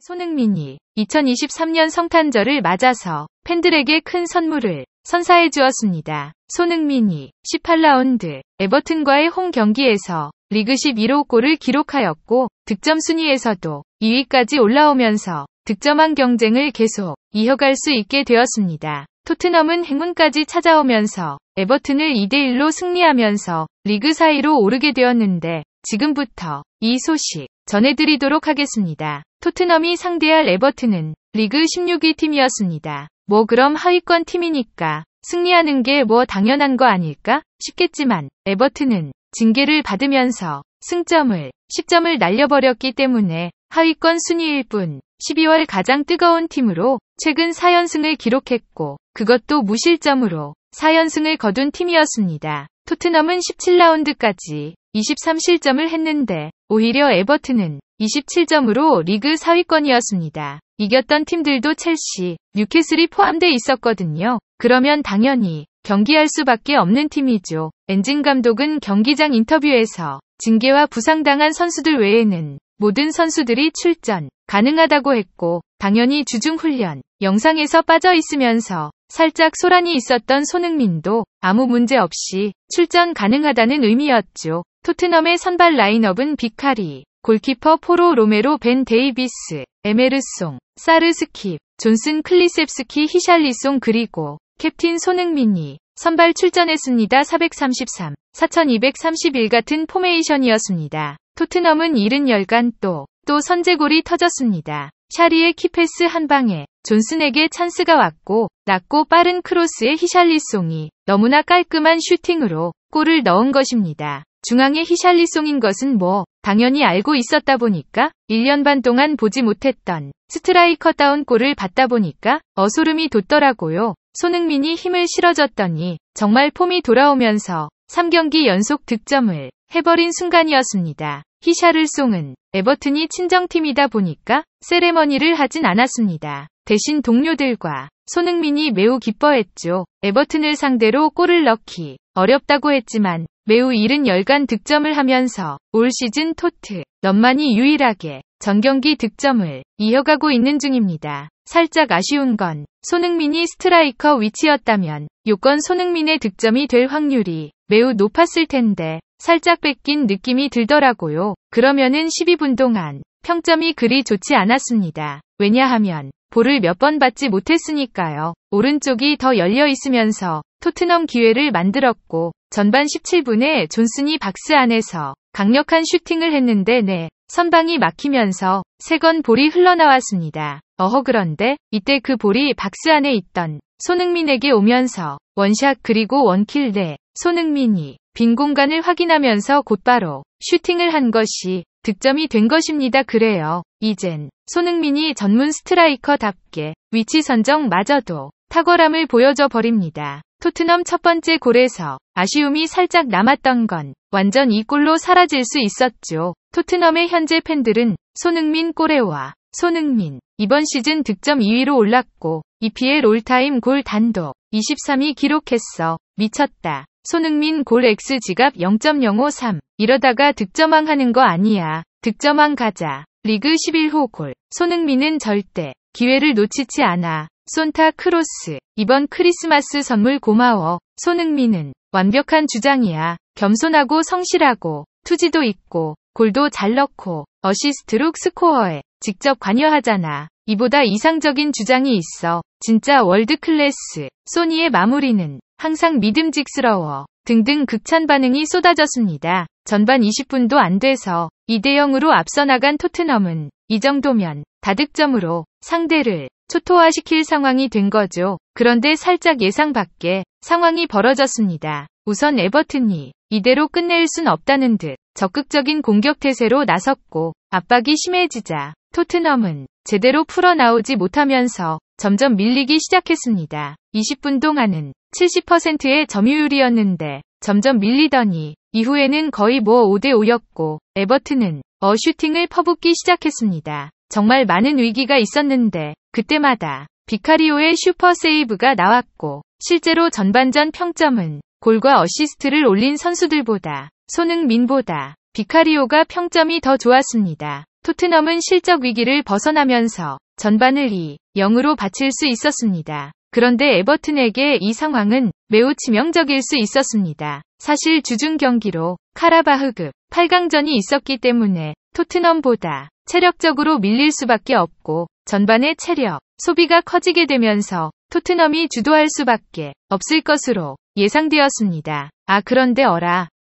손흥민이 2023년 성탄절을 맞아서 팬들에게 큰 선물을 선사해 주었습니다. 손흥민이 18라운드 에버튼과의 홈 경기에서 리그 11호 골을 기록하였고 득점 순위에서도 2위까지 올라오면서 득점왕 경쟁을 계속 이어갈 수 있게 되었습니다. 토트넘은 행운까지 찾아오면서 에버튼을 2대1로 승리하면서 리그 4위로 오르게 되었는데 지금부터 이 소식 전해드리도록 하겠습니다. 토트넘이 상대할 에버튼은 리그 16위 팀이었습니다. 뭐 그럼 하위권 팀이니까 승리하는 게 뭐 당연한 거 아닐까 싶겠지만 에버튼은 징계를 받으면서 승점을 10점을 날려버렸기 때문에 하위권 순위일 뿐 12월 가장 뜨거운 팀으로 최근 4연승을 기록했고 그것도 무실점으로 4연승을 거둔 팀이었습니다. 토트넘은 17라운드까지 23실점을 했는데 오히려 에버튼은 27점으로 리그 4위권이었습니다. 이겼던 팀들도 첼시, 뉴캐슬이 포함돼 있었거든요. 그러면 당연히 경기할 수밖에 없는 팀이죠. 엔진 감독은 경기장 인터뷰에서 징계와 부상당한 선수들 외에는 모든 선수들이 출전 가능하다고 했고 당연히 주중훈련 영상에서 빠져 있으면서 살짝 소란이 있었던 손흥민도 아무 문제 없이 출전 가능하다는 의미였죠. 토트넘의 선발 라인업은 비카리, 골키퍼 포로 로메로 벤 데이비스, 에메르송, 사르 스킵, 존슨 클리셉스키 히샬리송 그리고 캡틴 손흥민이 선발 출전했습니다. 433, 4231 같은 포메이션이었습니다. 토트넘은 이른 열간 또 선제골이 터졌습니다. 샤리의 키패스 한 방에 존슨에게 찬스가 왔고 낮고 빠른 크로스의 히샬리송이 너무나 깔끔한 슈팅으로 골을 넣은 것입니다. 중앙의 히샬리송인 것은 뭐 당연히 알고 있었다 보니까 1년 반 동안 보지 못했던 스트라이커다운 골을 봤다 보니까 소름이 돋더라고요. 손흥민이 힘을 실어줬더니 정말 폼이 돌아오면서 3경기 연속 득점을 해버린 순간이었습니다. 히샬리송은 에버튼이 친정팀이다 보니까 세레머니를 하진 않았습니다. 대신 동료들과 손흥민이 매우 기뻐했죠. 에버튼을 상대로 골을 넣기 어렵다고 했지만 매우 이른 열간 득점을 하면서 올 시즌 토트넘만이 유일하게 전경기 득점을 이어가고 있는 중입니다. 살짝 아쉬운 건 손흥민이 스트라이커 위치였다면 요건 손흥민의 득점이 될 확률이 매우 높았을 텐데 살짝 뺏긴 느낌이 들더라고요. 그러면은 12분 동안 평점이 그리 좋지 않았습니다. 왜냐하면 볼을 몇 번 받지 못했으니까요. 오른쪽이 더 열려 있으면서 토트넘 기회를 만들었고 전반 17분에 존슨이 박스 안에서 강력한 슈팅을 했는데 선방이 막히면서 세건 볼이 흘러나왔습니다. 그런데 이때 그 볼이 박스 안에 있던 손흥민에게 오면서 원샷 그리고 원킬 손흥민이 빈 공간을 확인하면서 곧바로 슈팅을 한 것이 득점이 된 것입니다. 그래요. 이젠 손흥민이 전문 스트라이커답게 위치 선정마저도 탁월함을 보여줘 버립니다. 토트넘 첫 번째 골에서 아쉬움이 살짝 남았던 건 완전 이 골로 사라질 수 있었죠. 토트넘의 현재 팬들은 손흥민 골에와 손흥민 이번 시즌 득점 2위로 올랐고 EPL 올타임 골 단독 23위 기록했어. 미쳤다. 손흥민 골 X 지갑 0.053 이러다가 득점왕 하는 거 아니야. 득점왕 가자. 리그 11호 골. 손흥민은 절대 기회를 놓치지 않아. 손타 크로스. 이번 크리스마스 선물 고마워. 손흥민은 완벽한 주장이야. 겸손하고 성실하고 투지도 있고 골도 잘 넣고 어시스트로 스코어에 직접 관여하잖아. 이보다 이상적인 주장이 있어. 진짜 월드클래스. 소니의 마무리는 항상 믿음직스러워. 등등 극찬 반응이 쏟아졌습니다. 전반 20분도 안 돼서 2대0으로 앞서 나간 토트넘은 이 정도면 다득점으로 상대를 초토화시킬 상황이 된 거죠. 그런데 살짝 예상 밖의 상황이 벌어졌습니다. 우선 에버튼이 이대로 끝낼 순 없다는 듯 적극적인 공격 태세로 나섰고 압박이 심해지자 토트넘은 제대로 풀어나오지 못하면서 점점 밀리기 시작했습니다. 20분 동안은 70%의 점유율이었는데 점점 밀리더니 이후에는 거의 5대5였고 에버튼은 슈팅을 퍼붓기 시작했습니다. 정말 많은 위기가 있었는데 그때마다 비카리오의 슈퍼 세이브가 나왔고 실제로 전반전 평점은 골과 어시스트를 올린 선수들보다 손흥민보다 비카리오가 평점이 더 좋았습니다. 토트넘은 실적 위기를 벗어나면서 전반을 2-0으로 바칠 수 있었습니다. 그런데 에버튼에게 이 상황은 매우 치명적일 수 있었습니다. 사실 주중 경기로 카라바흐급 8강전이 있었기 때문에 토트넘보다 체력적으로 밀릴 수밖에 없고 전반의 체력 소비가 커지게 되면서 토트넘이 주도할 수밖에 없을 것으로 예상되었습니다. 그런데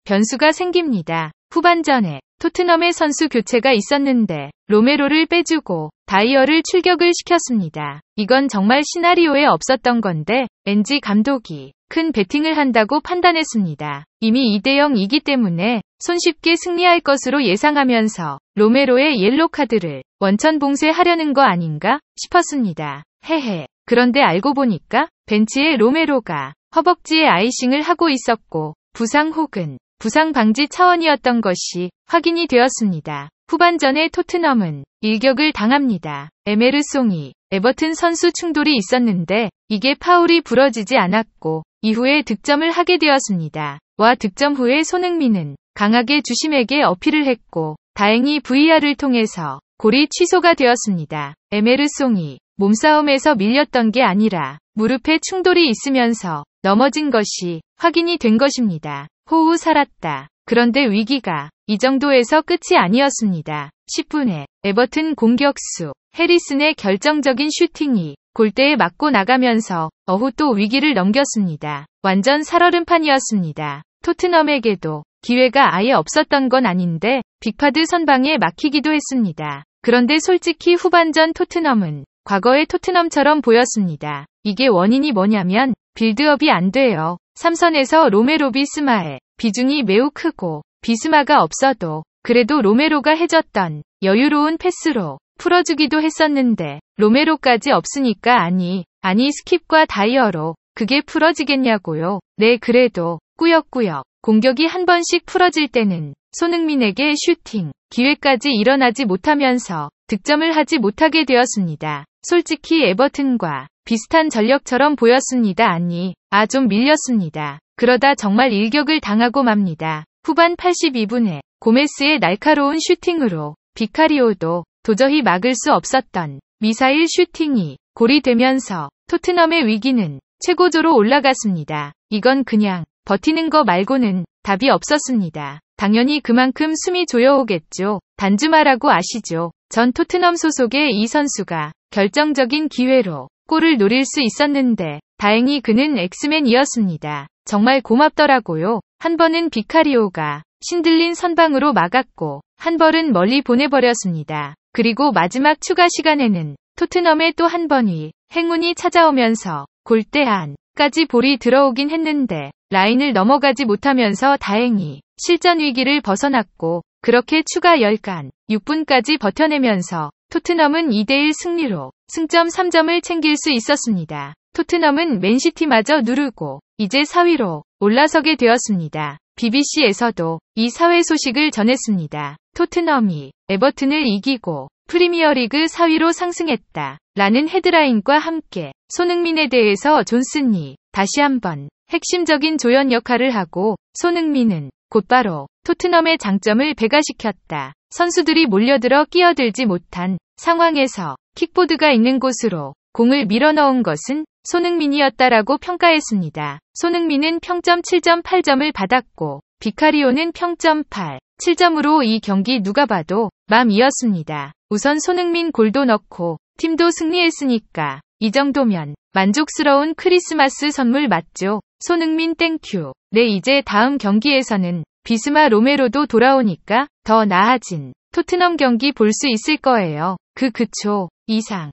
변수가 생깁니다. 후반전에 토트넘의 선수 교체가 있었는데 로메로를 빼주고 다이어를 출격을 시켰습니다. 이건 정말 시나리오에 없었던 건데 엔지 감독이 큰 배팅을 한다고 판단했습니다. 이미 2-0이기 때문에 손쉽게 승리할 것으로 예상하면서 로메로의 옐로 카드를 원천 봉쇄하려는 거 아닌가 싶었습니다. 헤헤. 그런데 알고 보니까 벤치에 로메로가 허벅지에 아이싱을 하고 있었고 부상 혹은 부상 방지 차원이었던 것이 확인이 되었습니다. 후반전에 토트넘은 일격을 당합니다. 에메르송이 에버튼 선수 충돌이 있었는데 이게 파울이 부러지지 않았고 이후에 득점을 하게 되었습니다. 득점 후에 손흥민은 강하게 주심에게 어필을 했고 다행히 VR을 통해서 골이 취소가 되었습니다. 에메르송이 몸싸움에서 밀렸던 게 아니라 무릎에 충돌이 있으면서 넘어진 것이 확인이 된 것입니다. 호우 살았다. 그런데 위기가 이 정도에서 끝이 아니었습니다. 10분에 에버튼 공격수 해리슨의 결정적인 슈팅이 골대에 맞고 나가면서 또 위기를 넘겼습니다. 완전 살얼음판이었습니다. 토트넘에게도 기회가 아예 없었던 건 아닌데 빅파드 선방에 막히기도 했습니다. 그런데 솔직히 후반전 토트넘은 과거의 토트넘처럼 보였습니다. 이게 원인이 뭐냐면 빌드업이 안 돼요. 3선에서 로메로 비스마의 비중이 매우 크고 비스마가 없어도 그래도 로메로가 해줬던 여유로운 패스로 풀어주기도 했었는데 로메로까지 없으니까 아니 스킵과 다이어로 그게 풀어지겠냐고요. 네, 그래도 꾸역꾸역 공격이 한 번씩 풀어질 때는 손흥민에게 슈팅 기회까지 일어나지 못하면서 득점을 하지 못하게 되었습니다. 솔직히 에버튼과 비슷한 전력처럼 보였습니다. 좀 밀렸습니다. 그러다 정말 일격을 당하고 맙니다. 후반 82분에 고메스의 날카로운 슈팅으로 비카리오도 도저히 막을 수 없었던 미사일 슈팅이 골이 되면서 토트넘의 위기는 최고조로 올라갔습니다. 이건 그냥 버티는 거 말고는 답이 없었습니다. 당연히 그만큼 숨이 조여오겠죠. 단주마라고 아시죠? 전 토트넘 소속의 이 선수가 결정적인 기회로 골을 노릴 수 있었는데 다행히 그는 엑스맨이었습니다. 정말 고맙더라고요. 한 번은 비카리오가 신들린 선방으로 막았고 한 벌은 멀리 보내버렸습니다. 그리고 마지막 추가 시간에는 토트넘의 또 한 번의 행운이 찾아오면서 골대 안까지 볼이 들어오긴 했는데 라인을 넘어가지 못하면서 다행히 실전 위기를 벗어났고 그렇게 추가 10간 6분까지 버텨내면서 토트넘은 2-1 승리로 승점 3점을 챙길 수 있었습니다. 토트넘은 맨시티마저 누르고 이제 4위로 올라서게 되었습니다. BBC에서도 이 사회 소식을 전했습니다. 토트넘이 에버튼을 이기고 프리미어리그 4위로 상승했다. 라는 헤드라인과 함께 손흥민에 대해서 존슨이 다시 한번 핵심적인 조연 역할을 하고 손흥민은 곧바로 토트넘의 장점을 배가시켰다. 선수들이 몰려들어 끼어들지 못한 상황에서 킥보드가 있는 곳으로 공을 밀어넣은 것은 손흥민이었다라고 평가했습니다. 손흥민은 평점 7.8점을 받았고 비카리오는 평점 7점으로 이 경기 누가 봐도 맘이었습니다. 우선 손흥민 골도 넣고 팀도 승리했으니까 이 정도면 만족스러운 크리스마스 선물 맞죠? 손흥민 땡큐. 네, 이제 다음 경기에서는 비스마 로메로도 돌아오니까 더 나아진 토트넘 경기 볼 수 있을 거예요. 그쵸. 이상